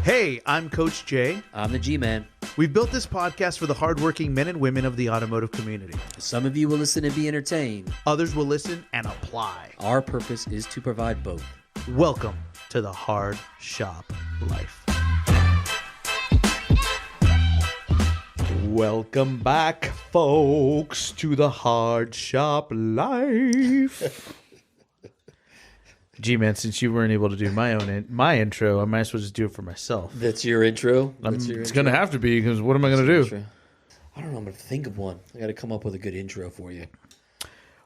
Hey, I'm Coach Jay. I'm the G-Man. We've built this podcast for the hardworking men and women of the automotive community. Some of you will listen and be entertained. Others will listen and apply. Our purpose is to provide both. Welcome to the Hard Shop Life. Welcome back, folks, to the Hard Shop Life. G-Man, since you weren't able to do my intro, I might as well just do it for myself. That's your intro? It's going to have to be, because what am I going to do? Intro. I don't know. I'm going to think of one. I got to come up with a good intro for you.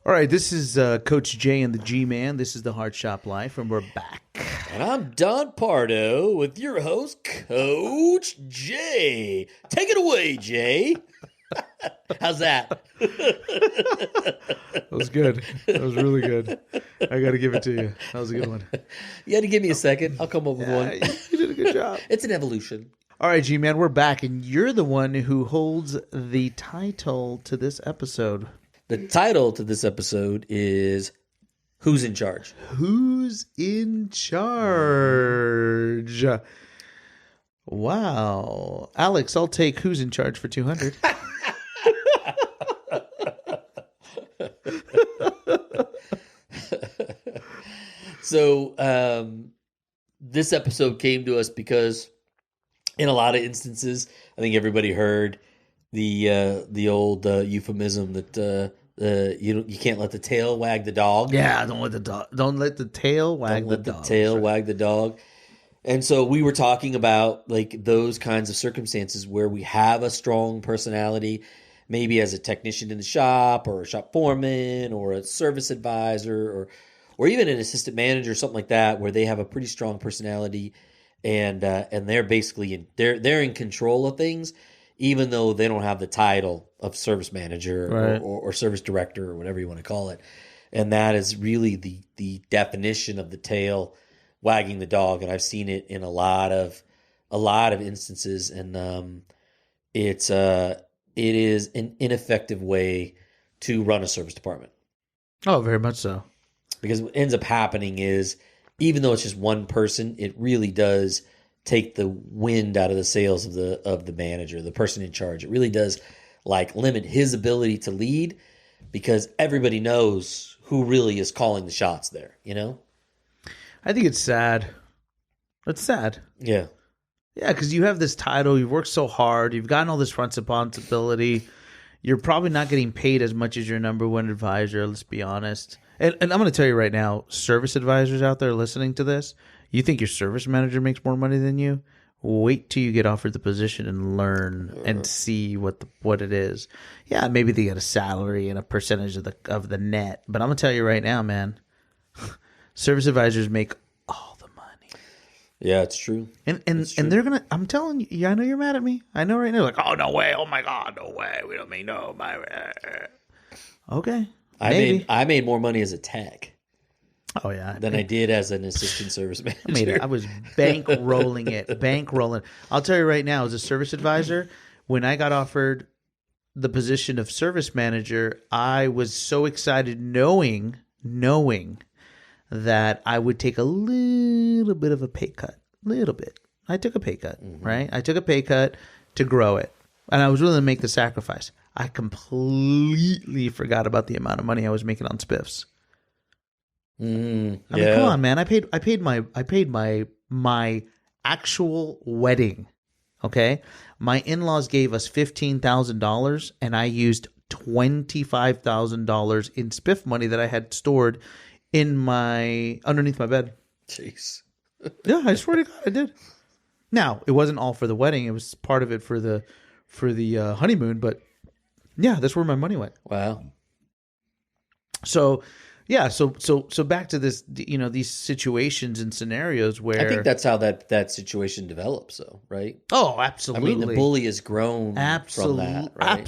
All right, this is Coach Jay and the G-Man. This is the Hard Shop Life, and we're back. And I'm Don Pardo with your host, Coach Jay. Take it away, Jay. How's that? That was good. That was really good. I got to give it to you. That was a good one. You had to give me a second. I'll come up with one. You did a good job. It's an evolution. All right, G-Man, we're back, and you're the one who holds the title to this episode. The title to this episode is Who's in Charge? Who's in charge? Wow. Alex, I'll take Who's in Charge for 200. So this episode came to us because in a lot of instances, I think everybody heard the old euphemism that you can't let the tail wag the dog. Yeah, don't let the tail wag the dog. Wag the dog. And so we were talking about like those kinds of circumstances where we have a strong personality, maybe as a technician in the shop or a shop foreman or a service advisor or even an assistant manager, something like that, where they have a pretty strong personality and they're basically they're in control of things, even though they don't have the title of service manager right. or service director or whatever you want to call it. And that is really the definition of the tail wagging the dog. And I've seen it in a lot of instances. And it is an ineffective way to run a service department. Oh, very much so. Because what ends up happening is, even though it's just one person, it really does take the wind out of the sails of the manager, the person in charge. It really does like limit his ability to lead because everybody knows who really is calling the shots there, you know? I think it's sad. It's sad. Yeah. Yeah, because you have this title, you've worked so hard, you've gotten all this responsibility. You're probably not getting paid as much as your number one advisor, let's be honest. And I'm going to tell you right now, service advisors out there listening to this, you think your service manager makes more money than you? Wait till you get offered the position and learn and see what it is. Yeah, maybe they get a salary and a percentage of the net, but I'm going to tell you right now, man, service advisors make all the money. Yeah, it's true. And they're going to, I'm telling you, I know you're mad at me. I know right now, like, oh, no way. Oh, my God, no way. We don't make no money. Okay. I made more money as a tech. Oh, yeah. Than I did as an assistant service manager. I was bankrolling it. I'll tell you right now, as a service advisor, when I got offered the position of service manager, I was so excited knowing that I would take a little bit of a pay cut. Little bit. I took a pay cut, right? I took a pay cut to grow it. And I was willing to make the sacrifice. I completely forgot about the amount of money I was making on spiffs. I mean, come on, man. I paid my actual wedding. Okay, my in-laws gave us $15,000, and I used $25,000 in spiff money that I had stored underneath my bed. Jeez. Yeah, I swear to God, I did. Now, it wasn't all for the wedding; it was part of it for the honeymoon. But yeah, that's where my money went. Wow. So, yeah, so back to this, these situations and scenarios where I think that's how that situation develops, though, right? Oh, absolutely. I mean, the bully has grown from that, right?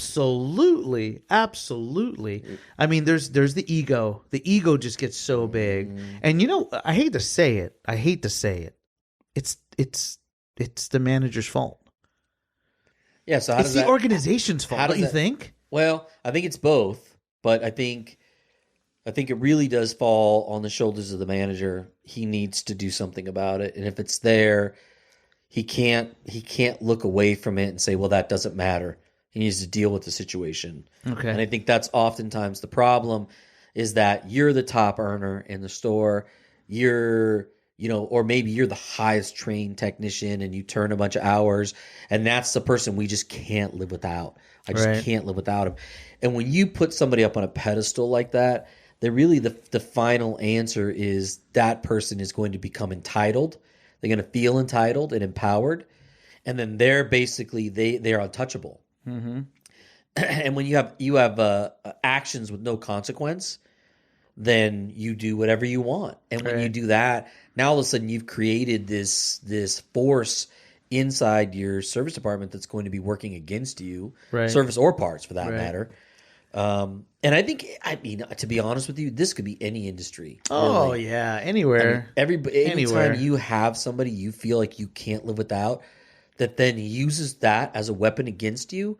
Absolutely. I mean, there's the ego. The ego just gets so big, and I hate to say it. It's the manager's fault. Yeah. So it's the organization's fault. Don't you think? Well, I think it's both, but I think it really does fall on the shoulders of the manager. He needs to do something about it. And if it's there, he can't look away from it and say, well, that doesn't matter. He needs to deal with the situation. Okay. And I think that's oftentimes the problem, is that you're the top earner in the store. Or maybe you're the highest trained technician and you turn a bunch of hours, and that's the person we just can't live without. I just can't live without him. And when you put somebody up on a pedestal like that, then really the final answer is that person is going to become entitled. They're going to feel entitled and empowered. And then they're basically, they're untouchable. Mm-hmm. And when you have actions with no consequence, then you do whatever you want. And when you do that, now all of a sudden you've created this force inside your service department that's going to be working against you, service or parts for that matter. And I mean, to be honest with you, this could be any industry. Oh really. yeah, anywhere. Anytime you have somebody you feel like you can't live without, that then uses that as a weapon against you,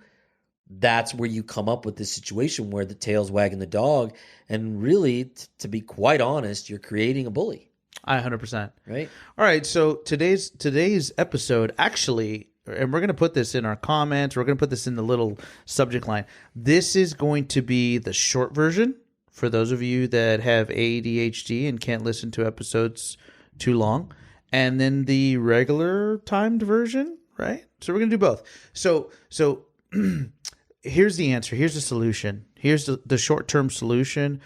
that's where you come up with this situation where the tail's wagging the dog. And really, to be quite honest, you're creating a bully. 100%. Right? All right, so today's episode actually, and we're going to put this in our comments, we're going to put this in the little subject line. This is going to be the short version for those of you that have ADHD and can't listen to episodes too long, and then the regular timed version, right? So we're going to do both. So here's the answer. Here's the solution. Here's the short-term solution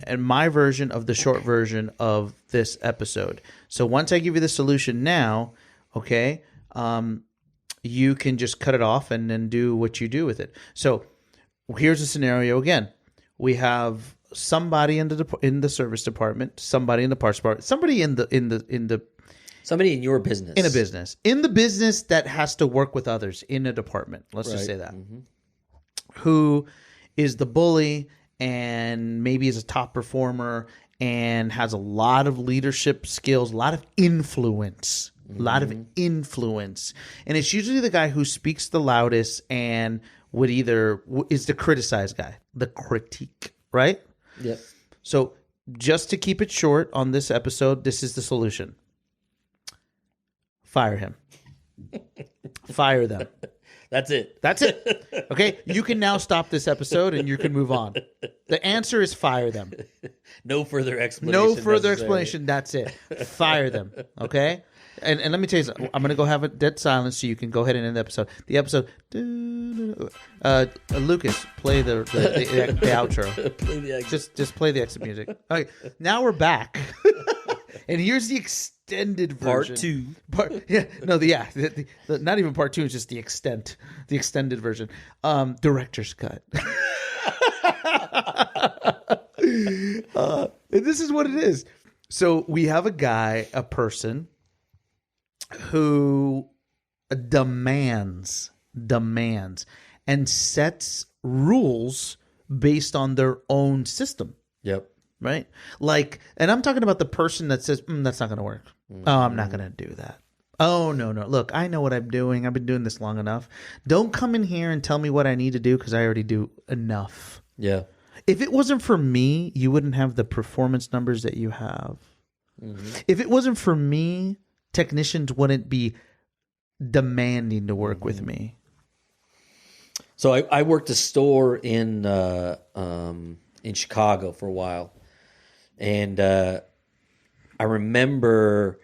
and my version of the short version of this episode. So once I give you the solution now, okay, you can just cut it off and then do what you do with it. So here's a scenario again. We have somebody in the service department, somebody in the parts department, somebody somebody in your business. In the business that has to work with others in a department. Let's just say that. Mm-hmm. Who is the bully and maybe is a top performer and has a lot of leadership skills, a lot of influence, And it's usually the guy who speaks the loudest and is the criticized guy, the critique, right? Yep. So just to keep it short on this episode, this is the solution. Fire him. Fire them. That's it. Okay, you can now stop this episode and you can move on. The answer is fire them. No further explanation. That's it. Fire them. Okay? And let me tell you something. I'm going to go have a dead silence so you can go ahead and end the episode. The episode. Lucas, play the outro. Play the exit. Just play the exit music. Okay, now we're back. And here's the extended version. Part 2. Not even part 2. It's just the extended version. Director's cut. And this is what it is. So we have a person who demands and sets rules based on their own system. Yep. Right? Like, and I'm talking about the person that says, that's not going to work. Mm-hmm. Oh, I'm not going to do that. Oh, no. Look, I know what I'm doing. I've been doing this long enough. Don't come in here and tell me what I need to do because I already do enough. Yeah. If it wasn't for me, you wouldn't have the performance numbers that you have. Mm-hmm. If it wasn't for me, technicians wouldn't be demanding to work with me. So I worked a store in Chicago for a while. And I remember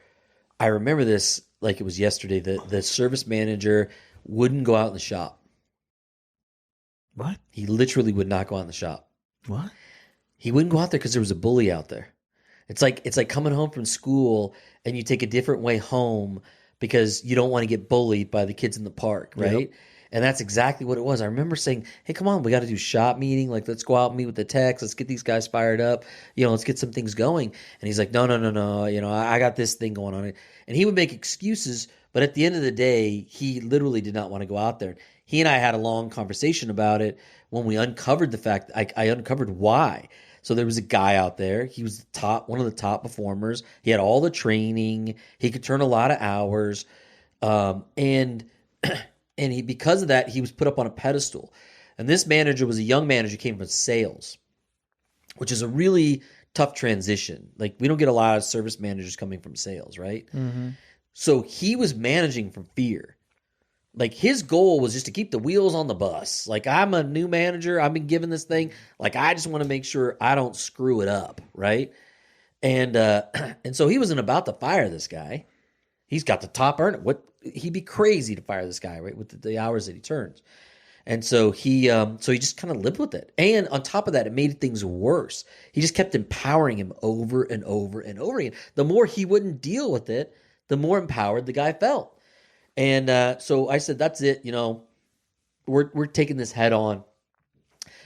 this like it was yesterday. The service manager wouldn't go out in the shop. What? He literally would not go out in the shop. What? He wouldn't go out there because there was a bully out there. It's like coming home from school and you take a different way home because you don't want to get bullied by the kids in the park, right? Yep. And that's exactly what it was. I remember saying, hey, come on, we got to do shop meeting. Like, let's go out and meet with the techs. Let's get these guys fired up. Let's get some things going. And he's like, no. I got this thing going on. And he would make excuses. But at the end of the day, he literally did not want to go out there. He and I had a long conversation about it when we uncovered the fact. I uncovered why. So there was a guy out there. He was one of the top performers. He had all the training. He could turn a lot of hours. And because of that, he was put up on a pedestal. And this manager was a young manager who came from sales, which is a really tough transition. Like, we don't get a lot of service managers coming from sales, right? Mm-hmm. So he was managing from fear. Like his goal was just to keep the wheels on the bus. Like I'm a new manager. I've been given this thing. Like I just want to make sure I don't screw it up. Right. And so he wasn't about to fire this guy. He's got the top earner. He'd be crazy to fire this guy, right? With the hours that he turns. And so he just kind of lived with it. And on top of that, it made things worse. He just kept empowering him over and over and over again. The more he wouldn't deal with it, the more empowered the guy felt. And so I said, that's it. We're taking this head on.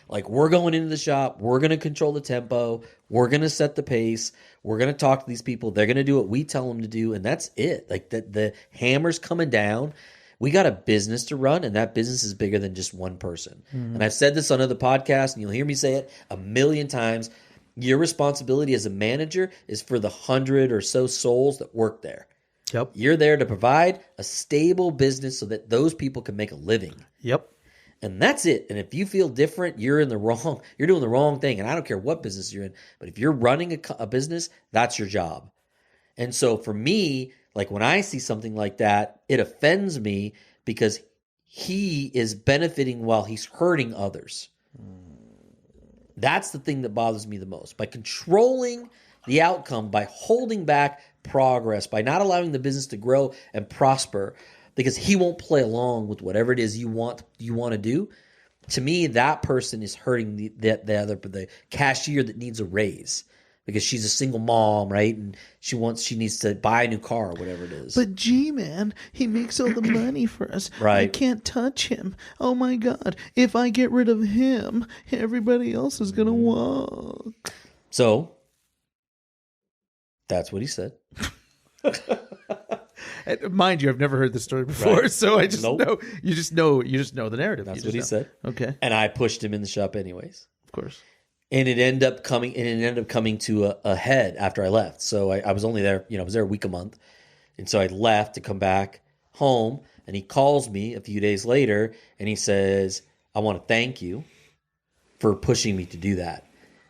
Like we're going into the shop. We're going to control the tempo. We're going to set the pace. We're going to talk to these people. They're going to do what we tell them to do. And that's it. Like the hammer's coming down. We got a business to run, and that business is bigger than just one person. Mm-hmm. And I've said this on other podcasts, and you'll hear me say it a million times. Your responsibility as a manager is for the 100 or so souls that work there. Yep. You're there to provide a stable business so that those people can make a living. Yep. And that's it. And if you feel different, you're doing the wrong thing. And I don't care what business you're in, but if you're running a business, that's your job. And so for me, like when I see something like that, it offends me because he is benefiting while he's hurting others. That's the thing that bothers me the most. By controlling the outcome, by holding back progress, by not allowing the business to grow and prosper, because he won't play along with whatever it is you want to do. To me, that person is hurting the cashier that needs a raise. Because she's a single mom, right? And she needs to buy a new car or whatever it is. But gee, man, he makes all the money for us. Right. I can't touch him. Oh my God. If I get rid of him, everybody else is going to walk. So, that's what he said. Mind you, I've never heard this story before, right. So I just know you just know the narrative. That's what he said. Okay. And I pushed him in the shop anyways. Of course. And it ended up coming to a head after I left. So I was only there, I was there a week, a month. And so I left to come back home. And he calls me a few days later and he says, I want to thank you for pushing me to do that.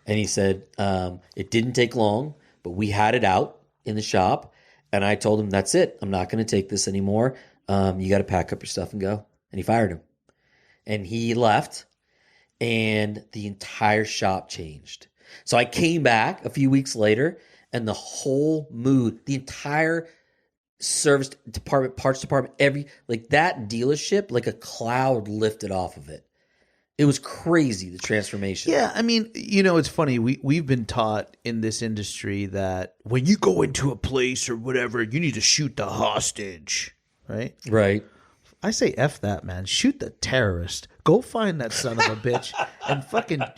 And he said, it didn't take long, but we had it out in the shop. And I told him, that's it. I'm not going to take this anymore. You got to pack up your stuff and go. And he fired him. And he left. And the entire shop changed. So I came back a few weeks later, and the whole mood, the entire service department, parts department, that dealership, like a cloud lifted off of it. It was crazy, the transformation. Yeah, I mean, it's funny. We've been taught in this industry that when you go into a place or whatever, you need to shoot the hostage, right? Right. I say F that, man. Shoot the terrorist. Go find that son of a bitch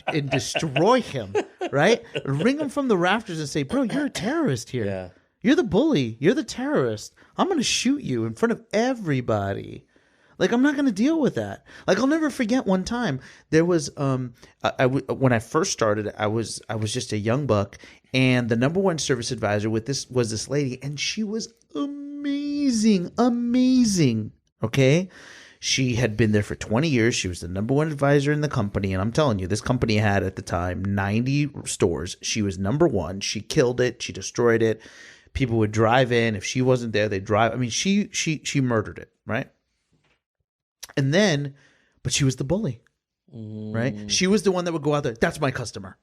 and destroy him, right? Ring him from the rafters and say, bro, you're a terrorist here. Yeah. You're the bully. You're the terrorist. I'm going to shoot you in front of everybody. Like, I'm not going to deal with that. Like, I'll never forget one time there was, when I first started, I was just a young buck, and the number one service advisor was this lady, and she was amazing. Okay. She had been there for 20 years. She was the number one advisor in the company. And I'm telling you, this company had at the time 90 stores. She was number one. She killed it. She destroyed it. People would drive in. If she wasn't there, they'd drive. I mean, she murdered it. Right. And then, but she was the bully. Right. She was the one that would go out there. That's my customer.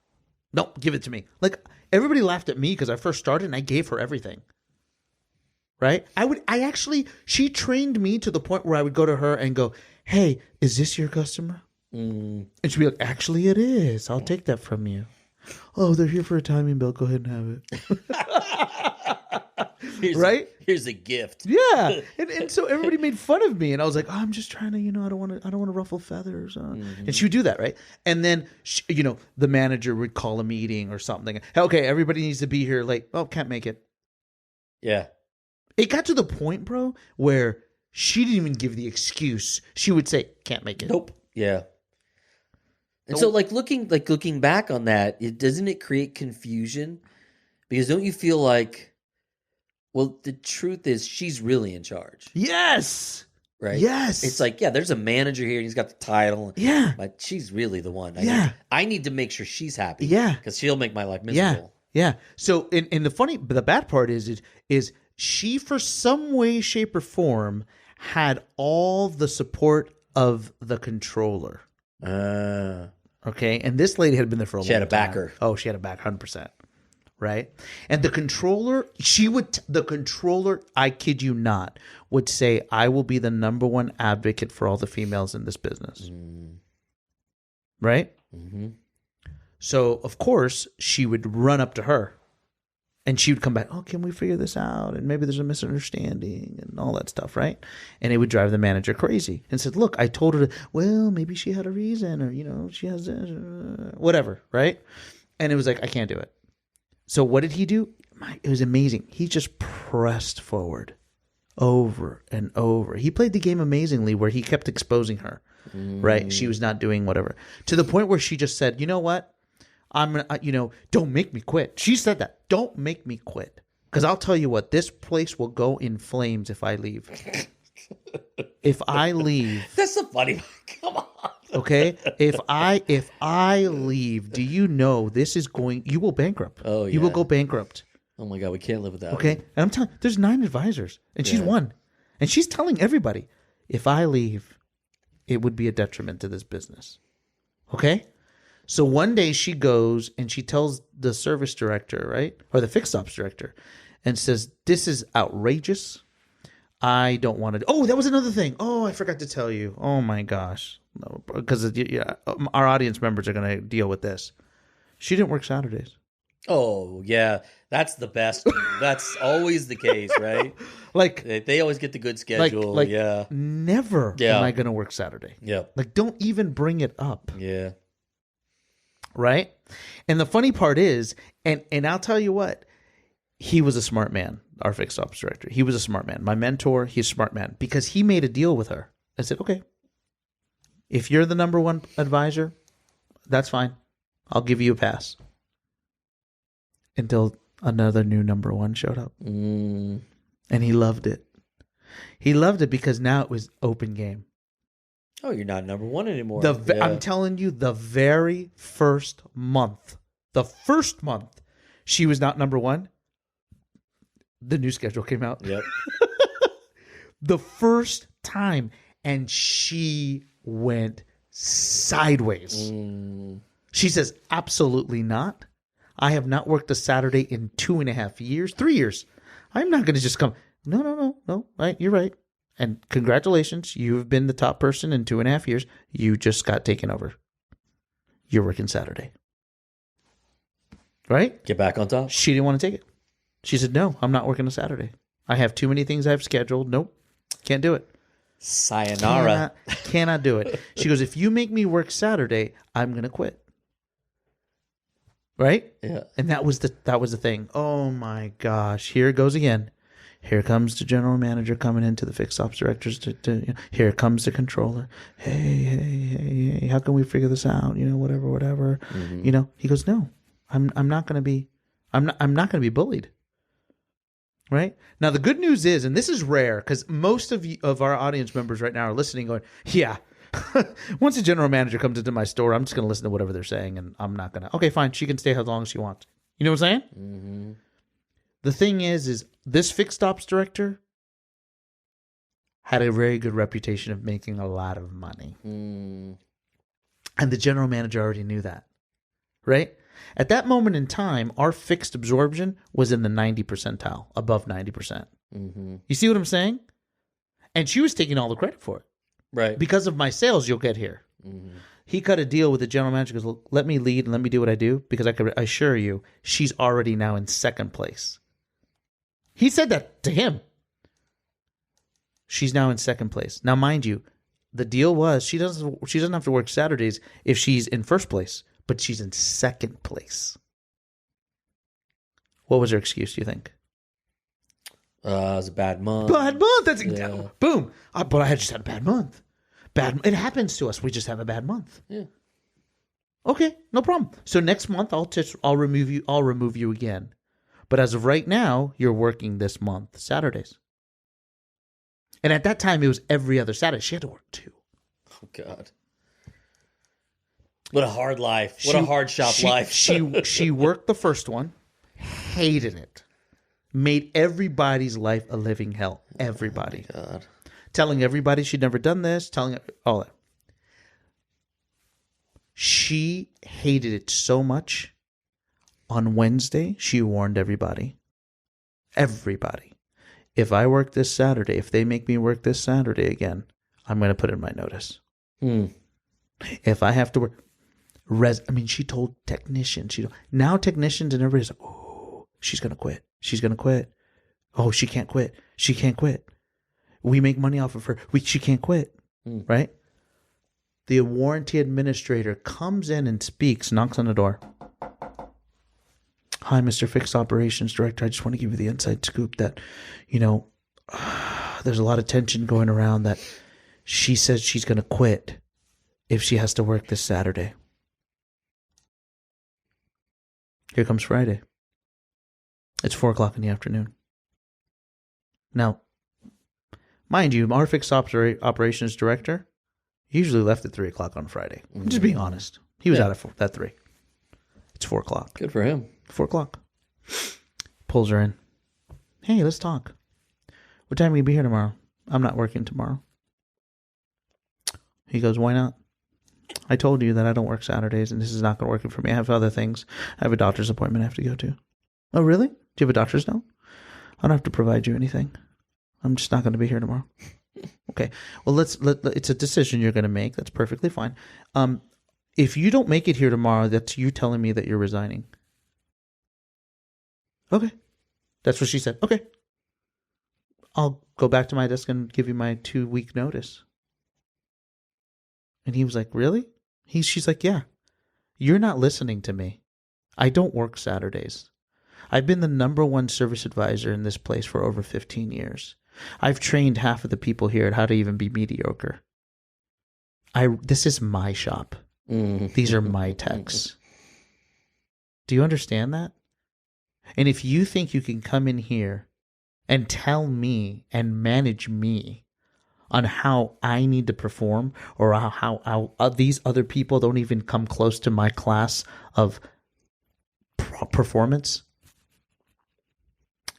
No, give it to me. Like, everybody laughed at me because I first started and I gave her everything. Right? She trained me to the point where I would go to her and go, hey, is this your customer? And she'd be like, actually, it is. I'll take that from you. Oh, they're here for a timing belt. Go ahead and have it. Right? Here's a gift. Yeah. And so everybody made fun of me. And I was like, oh, I'm just trying to, I don't want to ruffle feathers. And she would do that, right? And then, the manager would call a meeting or something. Okay, everybody needs to be here late. Oh, can't make it. Yeah. It got to the point, bro, where she didn't even give the excuse. She would say, can't make it. Nope. Yeah. And so looking back on that, doesn't it create confusion? Because don't you feel like, well, the truth is she's really in charge. Yes. Right? Yes. It's like, yeah, there's a manager here and he's got the title. Yeah. But she's really the one. I need to make sure she's happy. Yeah. Because she'll make my life miserable. Yeah. So, the bad part is she, for some way, shape, or form, had all the support of the controller. Okay, and this lady had been there for a long time. She had a backer. Oh, she had a back 100%. Right? And the controller, I kid you not, would say, I will be the number one advocate for all the females in this business. Right? Mm-hmm. So, of course, she would run up to her and she would come back, oh, can we figure this out? And maybe there's a misunderstanding and all that stuff, right? And it would drive the manager crazy and said, look, I told her, well, maybe she had a reason or, she has whatever, right? And it was like, I can't do it. So what did he do? It was amazing. He just pressed forward over and over. He played the game amazingly where he kept exposing her, right? She was not doing whatever. To the point where she just said, you know what? Don't make me quit. She said that. Don't make me quit. Because I'll tell you what, this place will go in flames if I leave. If I leave. That's the funny. Come on. Okay? If I leave, do you know you will bankrupt. Oh, yeah. You will go bankrupt. Oh my God, we can't live without Okay? her. And I'm telling there's 9 advisors and she's one. And she's telling everybody, if I leave, it would be a detriment to this business. Okay? So one day she goes and she tells the service director, right? Or the fixed ops director, and says, this is outrageous. I don't want to. Oh, that was another thing. Oh, I forgot to tell you. Oh my gosh. No, because our audience members are going to deal with this. She didn't work Saturdays. Oh, yeah. That's the best. That's always the case, right? Like they always get the good schedule. Like yeah. Never am I going to work Saturday. Yeah. Like, don't even bring it up. Yeah. Right? And the funny part is, and I'll tell you what, he was a smart man, our fixed ops director. He was a smart man. My mentor, he's a smart man because he made a deal with her. I said, okay, if you're the number one advisor, that's fine. I'll give you a pass. Until another new number one showed up. And he loved it. He loved it because now it was open game. Oh, you're not number one anymore. I'm telling you, the very first month, she was not number one, the new schedule came out. Yep. The first time, and she went sideways. She says, absolutely not. I have not worked a Saturday in 2.5 years, 3 years. I'm not going to just come. No. Right, you're right. And congratulations, you've been the top person in 2.5 years. You just got taken over. You're working Saturday. Right? Get back on top. She didn't want to take it. She said, no, I'm not working a Saturday. I have too many things I've scheduled. Nope. Can't do it. Sayonara. Cannot do it. She goes, if you make me work Saturday, I'm going to quit. Right? Yeah. And that was the thing. Oh my gosh. Here it goes again. Here comes the general manager coming into the fixed ops directors. Here comes the controller. Hey, how can we figure this out? Whatever. Mm-hmm. He goes, no, I'm not going to be bullied. Right? Now, the good news is, and this is rare because most of our audience members right now are listening going, yeah, once a general manager comes into my store, I'm just going to listen to whatever they're saying and I'm not going to, okay, fine. She can stay how long as she wants. You know what I'm saying? Mm-hmm. The thing is this fixed ops director had a very good reputation of making a lot of money. And the general manager already knew that, right? At that moment in time, our fixed absorption was in the 90 percentile, above 90%. Mm-hmm. You see what I'm saying? And she was taking all the credit for it. Right. Because of my sales, you'll get here. Mm-hmm. He cut a deal with the general manager. Goes, look, let me lead and let me do what I do because I can assure you she's already now in second place. He said that to him. She's now in second place. Now, mind you, the deal was she doesn't have to work Saturdays if she's in first place, but she's in second place. What was her excuse, do you think? It was a bad month. Bad month. That's Yeah. boom. But I had just had a bad month. It happens to us. We just have a bad month. Yeah. Okay, no problem. So next month I'll remove you. I'll remove you again. But as of right now, you're working this month Saturdays. And at that time, it was every other Saturday. She had to work 2. Oh God. What a hard life. What a hard shop life. She worked the first one, hated it. Made everybody's life a living hell. Everybody. Oh God. Telling everybody she'd never done this, telling all that. She hated it so much. On Wednesday, she warned everybody. Everybody. If I work this Saturday, if they make me work this Saturday again, I'm going to put in my notice. If I have to work, she told technicians. Now technicians and everybody's like, oh, she's going to quit. She's going to quit. Oh, she can't quit. She can't quit. We make money off of her. She can't quit. Right? The warranty administrator comes in and speaks, knocks on the door. Hi, Mr. Fixed Operations Director. I just want to give you the inside scoop that, there's a lot of tension going around that she says she's going to quit if she has to work this Saturday. Here comes Friday. It's 4:00 in the afternoon. Now, mind you, our Fixed Operations Director usually left at 3:00 on Friday. I'm just being honest. He was out at 3. It's 4:00. Good for him. 4:00. Pulls her in. Hey, let's talk. What time will you be here tomorrow? I'm not working tomorrow. He goes, why not? I told you that I don't work Saturdays and this is not going to work for me. I have other things. I have a doctor's appointment I have to go to. Oh, really? Do you have a doctor's note? I don't have to provide you anything. I'm just not going to be here tomorrow. Okay. Well, it's a decision you're going to make. That's perfectly fine. If you don't make it here tomorrow, that's you telling me that you're resigning. Okay. That's what she said. Okay. I'll go back to my desk and give you my 2-week notice. And he was like, really? She's like, yeah. You're not listening to me. I don't work Saturdays. I've been the #1 service advisor in this place for over 15 years. I've trained half of the people here at how to even be mediocre. This is my shop. These are my techs. Do you understand that? And if you think you can come in here and tell me and manage me on how I need to perform or how these other people don't even come close to my class of performance,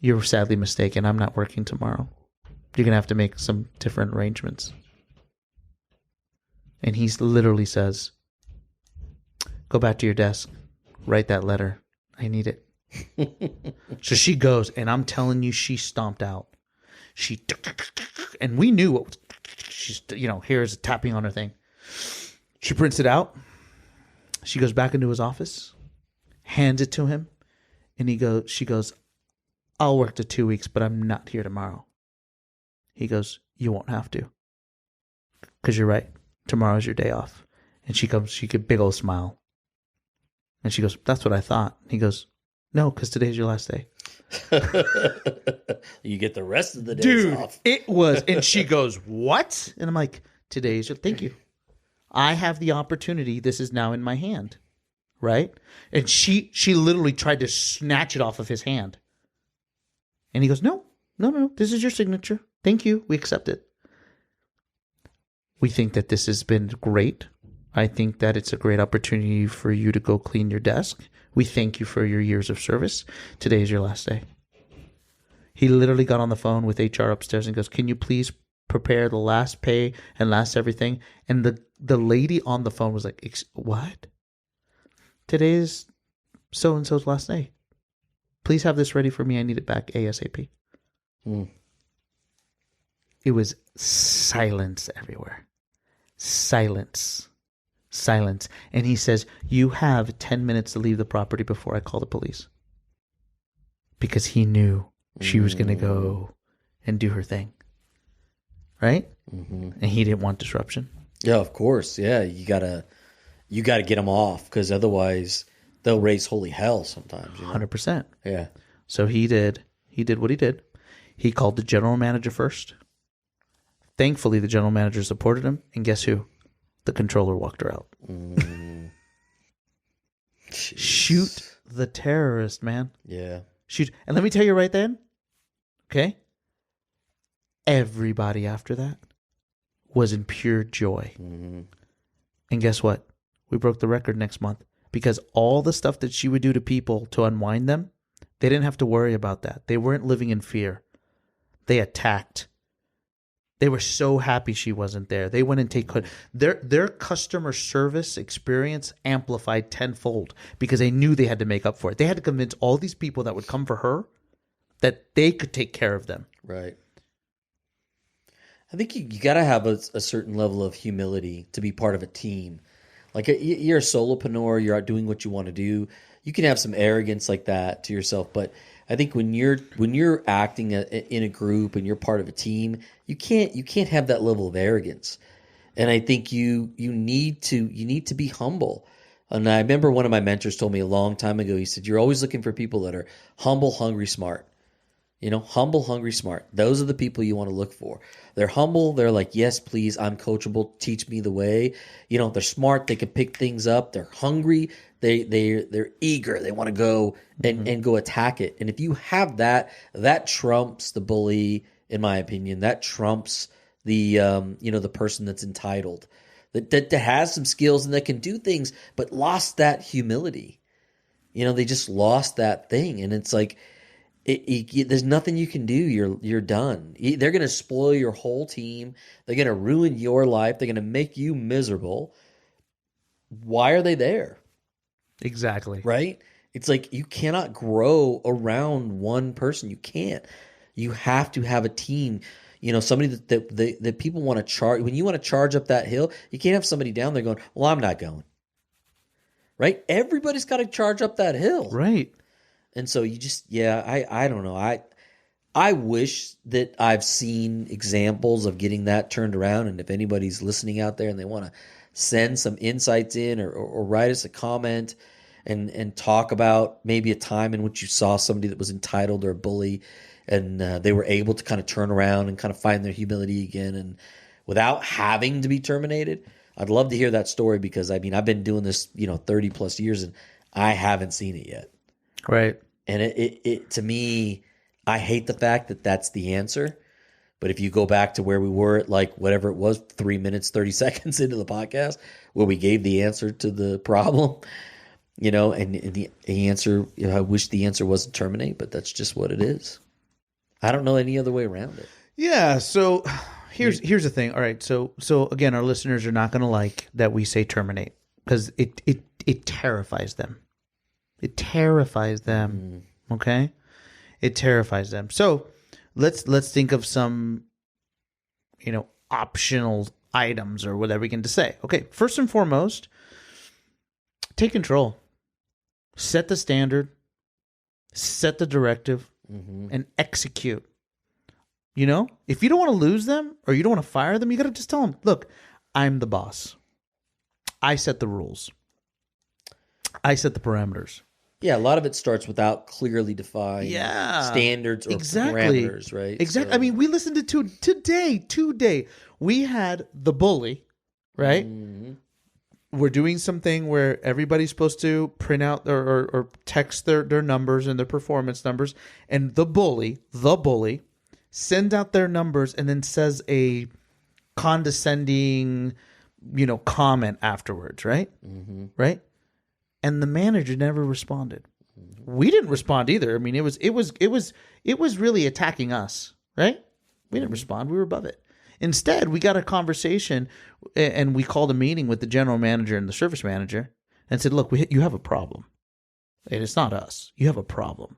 you're sadly mistaken. I'm not working tomorrow. You're going to have to make some different arrangements. And he literally says, go back to your desk, write that letter. I need it. So she goes, and I'm telling you, she stomped out. And we knew what was, she's, here's tapping on her thing. She prints it out. She goes back into his office, hands it to him, and she goes, I'll work the 2 weeks, but I'm not here tomorrow. He goes, you won't have to. Because you're right. Tomorrow's your day off. And she could big old smile. And she goes, that's what I thought. He goes, no, because today's your last day. You get the rest of the days off. It was. And she goes, what? And I'm like, thank you. I have the opportunity. This is now in my hand. Right? And she literally tried to snatch it off of his hand. And he goes, no. This is your signature. Thank you. We accept it. We think that this has been great. I think that it's a great opportunity for you to go clean your desk. We thank you for your years of service. Today is your last day. He literally got on the phone with HR upstairs and goes, can you please prepare the last pay and last everything? And the lady on the phone was like, what? Today is so-and-so's last day. Please have this ready for me. I need it back ASAP. It was silence everywhere. Silence. And he says, you have 10 minutes to leave the property before I call the police. Because he knew she was going to go and do her thing. Right? Mm-hmm. And he didn't want disruption. Yeah, of course. Yeah, you gotta get them off, because otherwise they'll raise holy hell sometimes. 100%. Yeah. So he did what he did. He called the general manager first. Thankfully, the general manager supported him. And guess who? The controller walked her out. Shoot the terrorist, man. Yeah. Shoot. And let me tell you right then, okay? Everybody after that was in pure joy. Mm-hmm. And guess what? We broke the record next month, because all the stuff that she would do to people to unwind them, They didn't have to worry about that. They weren't living in fear. They attacked. They were so happy she wasn't there. They went and take their customer service experience amplified tenfold because they knew they had to make up for it. They had to convince all these people that would come for her that they could take care of them. Right. I think you got to have a certain level of humility to be part of a team. Like you're a solopreneur, you're out doing what you want to do. You can have some arrogance like that to yourself, but I think when you're acting in a group and you're part of a team, you can't have that level of arrogance. And I think you need to be humble. And I remember one of my mentors told me a long time ago. He said, "You're always looking for people that are humble, hungry, smart." Humble, hungry, smart. Those are the people you want to look for. They're humble. They're like, yes, please, I'm coachable. Teach me the way. They're smart. They can pick things up. They're hungry. They're eager. They want to go and go attack it. And if you have that trumps the bully, in my opinion. That trumps the the person that's entitled, that has some skills and that can do things, but lost that humility. They just lost that thing, and it's like. There's nothing you can do. You're done. They're going to spoil your whole team. They're going to ruin your life. They're going to make you miserable. Why are they there? Exactly. Right? It's like you cannot grow around one person. You can't. You have to have a team. Somebody that people want to charge. When you want to charge up that hill, you can't have somebody down there going, "Well, I'm not going." Right? Everybody's got to charge up that hill. Right. And so you just, I don't know. I wish that I've seen examples of getting that turned around. And if anybody's listening out there and they want to send some insights in or write us a comment and talk about maybe a time in which you saw somebody that was entitled or a bully and they were able to kind of turn around and kind of find their humility again and without having to be terminated, I'd love to hear that story because, I've been doing this, 30 plus years and I haven't seen it yet. Right. And it to me, I hate the fact that that's the answer. But if you go back to where we were at like whatever it was, 3 minutes, 30 seconds into the podcast, where we gave the answer to the problem, and the answer, I wish the answer wasn't terminate, but that's just what it is. I don't know any other way around it. Yeah. So here's the thing. All right. So again, our listeners are not going to like that we say terminate because it terrifies them. It terrifies them. Okay? It terrifies them. So let's think of some, optional items or whatever we can say. Okay, first and foremost, take control. Set the standard, set the directive, and execute. If you don't want to lose them or you don't want to fire them, you got to just tell them, look, I'm the boss. I set the rules. I set the parameters. Yeah, a lot of it starts without clearly defined standards or parameters, right? Exactly. So, we listened to today. We had the bully, right? We're doing something where everybody's supposed to print out or text their numbers and their performance numbers, and the bully sends out their numbers and then says a condescending, comment afterwards, right? Right? And the manager never responded. We didn't respond either. It was really attacking us, right? We didn't respond. We were above it. Instead, we got a conversation and we called a meeting with the general manager and the service manager and said, look, you have a problem. And it's not us. You have a problem.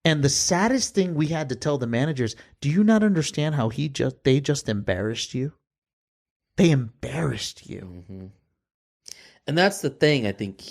And the saddest thing we had to tell the managers, do you not understand how they just embarrassed you? They embarrassed you. And that's the thing. I think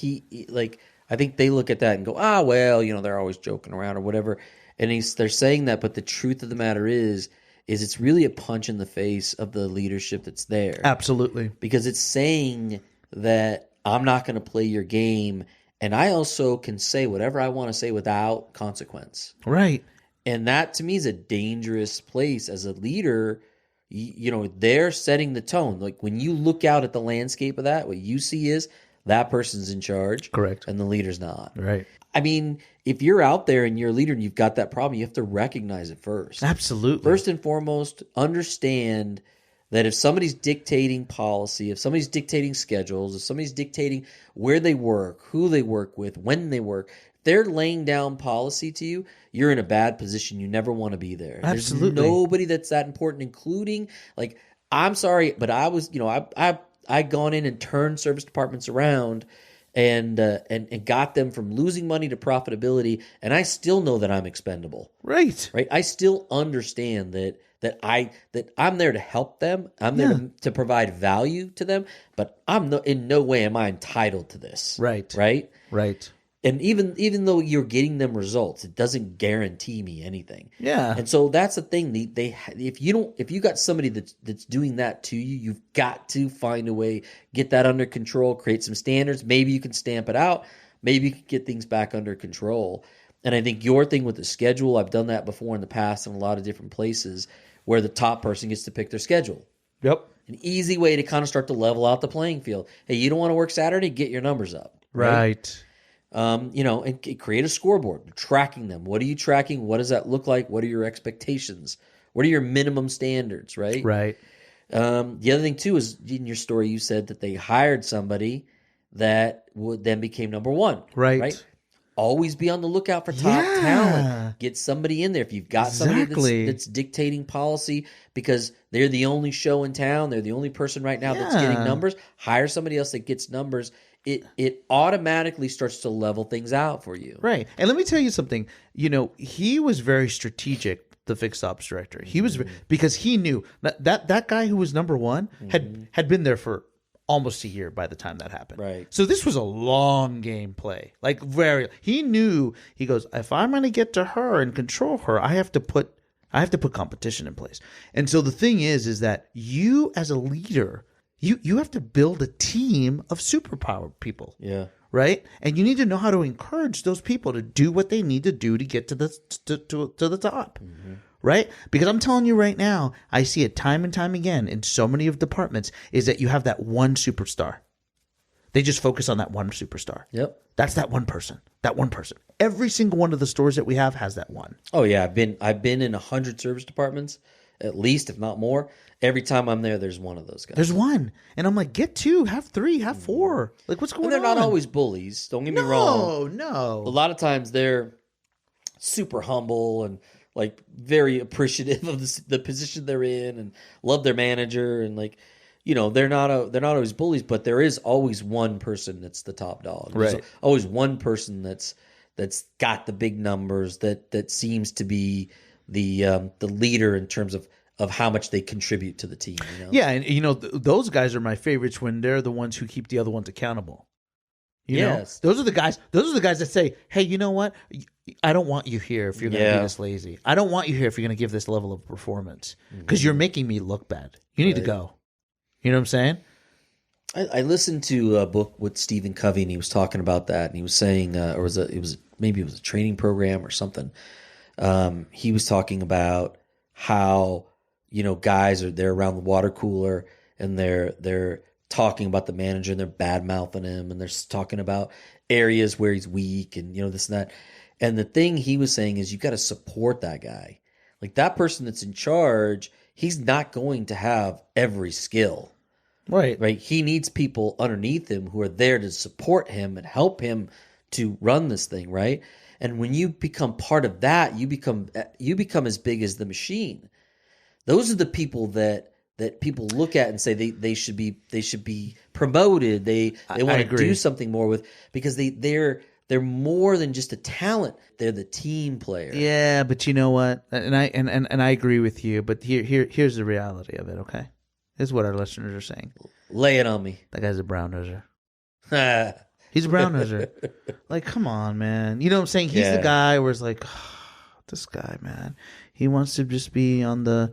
I think they look at that and go, well, they're always joking around or whatever. And they're saying that, but the truth of the matter is it's really a punch in the face of the leadership that's there. Absolutely. Because it's saying that I'm not going to play your game, and I also can say whatever I want to say without consequence. Right. And that to me is a dangerous place as a leader. They're setting the tone. Like when you look out at the landscape of that, what you see is that person's in charge. Correct. And the leader's not. Right. If you're out there and you're a leader and you've got that problem, you have to recognize it first. Absolutely. First and foremost, understand that if somebody's dictating policy, if somebody's dictating schedules, if somebody's dictating where they work, who they work with, when they work, they're laying down policy to you, you're in a bad position. You never want to be there. Absolutely. There's nobody that's that important, including like, I'm sorry, but I was, I gone in and turned service departments around and got them from losing money to profitability, and I still know that I'm expendable. Right. Right? I still understand that I'm there to help them. I'm there to provide value to them, but in no way am I entitled to this. Right. Right? Right. And even though you're getting them results, it doesn't guarantee me anything. Yeah. And so that's the thing. If you got somebody that's doing that to you, you've got to find a way, get that under control, create some standards. Maybe you can stamp it out. Maybe you can get things back under control. And I think your thing with the schedule, I've done that before in the past in a lot of different places where the top person gets to pick their schedule. Yep. An easy way to kind of start to level out the playing field. Hey, you don't want to work Saturday? Get your numbers up. Right. And create a scoreboard, tracking them. What are you tracking? What does that look like? What are your expectations? What are your minimum standards, right? Right. The other thing, too, is in your story, you said that they hired somebody that would then became number one. Right. Always be on the lookout for top talent. Get somebody in there. If you've got somebody that's dictating policy because they're the only show in town, they're the only person right now that's getting numbers, hire somebody else that gets numbers. It automatically starts to level things out for you. Right. And let me tell you something. He was very strategic, the fixed ops director. He was because he knew that guy who was number one had been there for almost a year by the time that happened. Right. So this was a long game play. Like he knew, he goes, if I'm going to get to her and control her, I have to put competition in place. And so the thing is that you as a leader, you have to build a team of superpower people. Yeah. Right? And you need to know how to encourage those people to do what they need to do to get to the top. Mm-hmm. Right? Because I'm telling you right now, I see it time and time again in so many of departments, is that you have that one superstar. They just focus on that one superstar. Yep. That's that one person. That one person. Every single one of the stores that we have has that one. Oh yeah, I've been in 100 service departments, at least, if not more. Every time I'm there's one of those guys. There's one. And I'm like, get two, have three, have four. Like, what's going on? And they're not always bullies. Don't get me wrong. No. A lot of times they're super humble and like very appreciative of the position they're in and love their manager and like, they're not always bullies, but there is always one person that's the top dog. Right. There's always one person that's got the big numbers that seems to be the leader in terms of how much they contribute to the team. Yeah, and those guys are my favorites when they're the ones who keep the other ones accountable. Yes. Those are the guys that say, hey, you know what? I don't want you here if you're going to be this lazy. I don't want you here if you're going to give this level of performance because you're making me look bad. You need to go. You know what I'm saying? I listened to a book with Stephen Covey, and he was talking about that, and he was saying, maybe it was a training program or something. He was talking about how guys they're around the water cooler and they're talking about the manager and they're bad mouthing him and they're talking about areas where he's weak and this and that. And the thing he was saying is you got to support that guy. Like that person that's in charge, he's not going to have every skill. Right. Right. He needs people underneath him who are there to support him and help him to run this thing. Right. And when you become part of that, you become as big as the machine. Those are the people that people look at and say they should be promoted. They want to do something more with because they're more than just a talent. They're the team player. Yeah, but you know what? And I agree with you. But here's the reality of it. Okay, this is what our listeners are saying. Lay it on me. That guy's a brown noser. He's a brown noser. Like, come on, man. You know what I'm saying? He's the guy where it's like, this guy, man. He wants to just be on the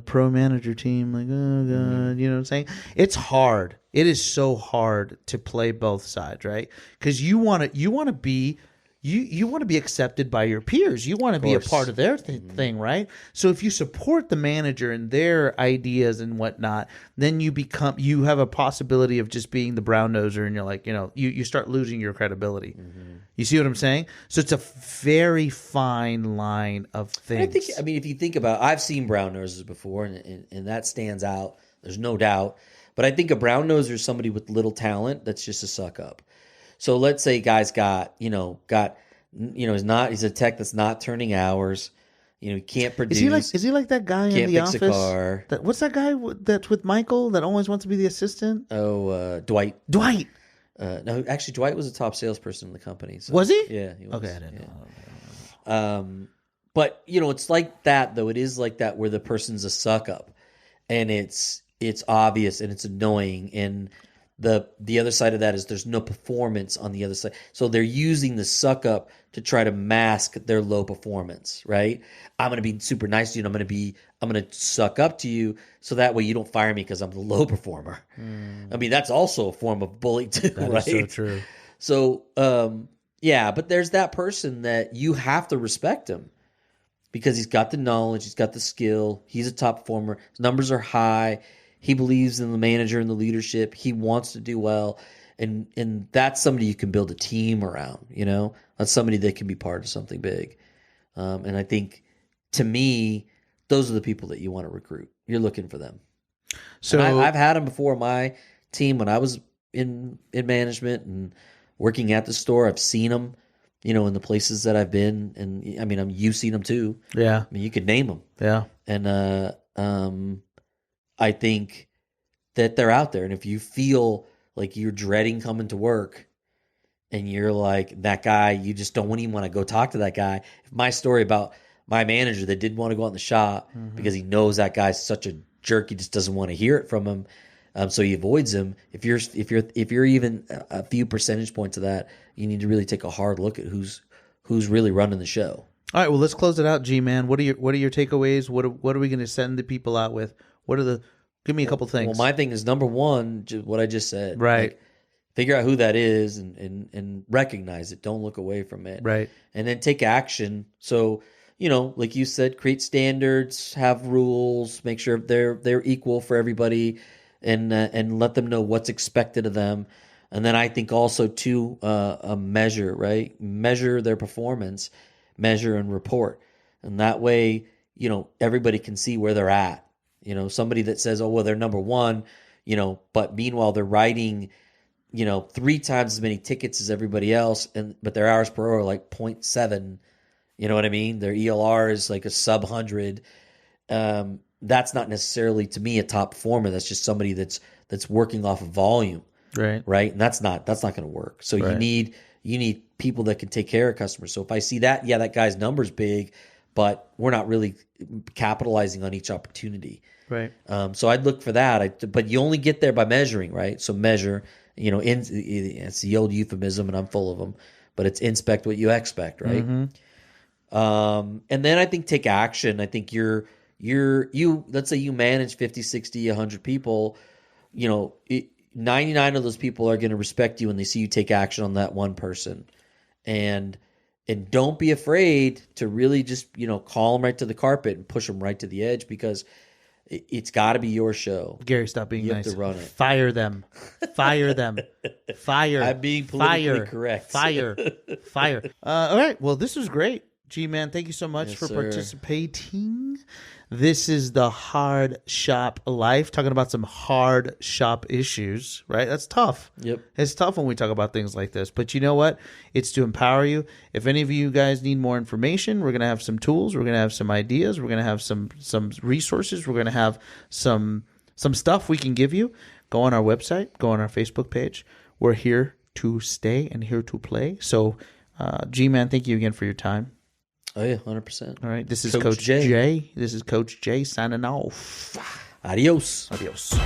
pro manager team. Like, oh God, you know what I'm saying? It's hard. It is so hard to play both sides, right? Because you want to be accepted by your peers. You want to be a part of their thing, right? So if you support the manager and their ideas and whatnot, then you have a possibility of just being the brown noser, and you're like, you start losing your credibility. Mm-hmm. You see what I'm saying? So it's a very fine line of things. If you think about, I've seen brown nosers before, and that stands out. There's no doubt. But I think a brown noser is somebody with little talent that's just a suck up. So let's say guy's he's a tech that's not turning hours. He can't produce. Is he like that guy in Can't the fix office? a car. What's that guy that's with Michael that always wants to be the assistant? Oh, Dwight. Dwight. No, actually, Dwight was a top salesperson in the company. So, Was he? Yeah, he was. Okay, I didn't Yeah. know. But it's like that though. It is like that where the person's a suck up, and it's obvious and it's annoying. And the other side of that is there's no performance on the other side. So they're using the suck up to try to mask their low performance. Right? I'm going to be super nice to you. And I'm going to suck up to you so that way you don't fire me because I'm the low performer. I mean, that's also a form of bullying too, That right? is so true. So, yeah, but there's that person that you have to respect him because he's got the knowledge, he's got the skill, he's a top performer, his numbers are high, he believes in the manager and the leadership, he wants to do well, and that's somebody you can build a team around, That's somebody that can be part of something big. And I think, to me, those are the people that you want to recruit. You're looking for them. So I've had them before on my team when I was in management and working at the store. I've seen them, in the places that I've been, and I mean, you've seen them too. Yeah, I mean, you could name them. Yeah, and I think that they're out there, and if you feel like you're dreading coming to work, and you're like that guy, you just don't even want to go talk to that guy. My story about my manager that didn't want to go out in the shop because he knows that guy's such a jerk, he just doesn't want to hear it from him. So he avoids him. If you're even a few percentage points of that, you need to really take a hard look at who's really running the show. All right, well, let's close it out, G-Man. What are your takeaways? What are we going to send the people out with? Give me a couple things. Well, my thing is number one, what I just said. Right. Like, figure out who that is and recognize it. Don't look away from it. Right. And then take action. So, like you said, create standards, have rules, make sure they're equal for everybody. And let them know what's expected of them. And then I think also too, a measure, right? Measure their performance, measure and report. And that way, everybody can see where they're at. Somebody that says, oh, well, they're number one, but meanwhile they're writing, 3 times as many tickets as everybody else, but their hours per hour are like 0.7. You know what I mean? Their ELR is like a sub 100. That's not necessarily, to me, a top performer. That's just somebody that's working off of volume, right? And that's not going to work. So you need people that can take care of customers. So if I see that, yeah, that guy's number's big, but we're not really capitalizing on each opportunity, right? So I'd look for that. But you only get there by measuring, right? So measure, it's the old euphemism, and I'm full of them, but it's inspect what you expect, right? And then I think take action. I think you let's say you manage 50, 60, 100 people, 99 of those people are going to respect you when they see you take action on that one person. And don't be afraid to really just, call them right to the carpet and push them right to the edge, because it's got to be your show. Gary, stop being nice. You have to run it. Fire them. Fire them. Fire. I'm being politically correct. Fire. All right. Well, this was great. G-Man, thank you so much Yes, for sir. participating. This is the Hard Shop Life, talking about some hard shop issues, right? That's tough. Yep. It's tough when we talk about things like this. But you know what? It's to empower you. If any of you guys need more information, we're going to have some tools. We're going to have some ideas. We're going to have some resources. We're going to have some stuff we can give you. Go on our website. Go on our Facebook page. We're here to stay and here to play. So, G-Man, thank you again for your time. Oh, yeah, 100%. All right, this is Coach Coach J. J. This is Coach J signing off. Adios. Adios.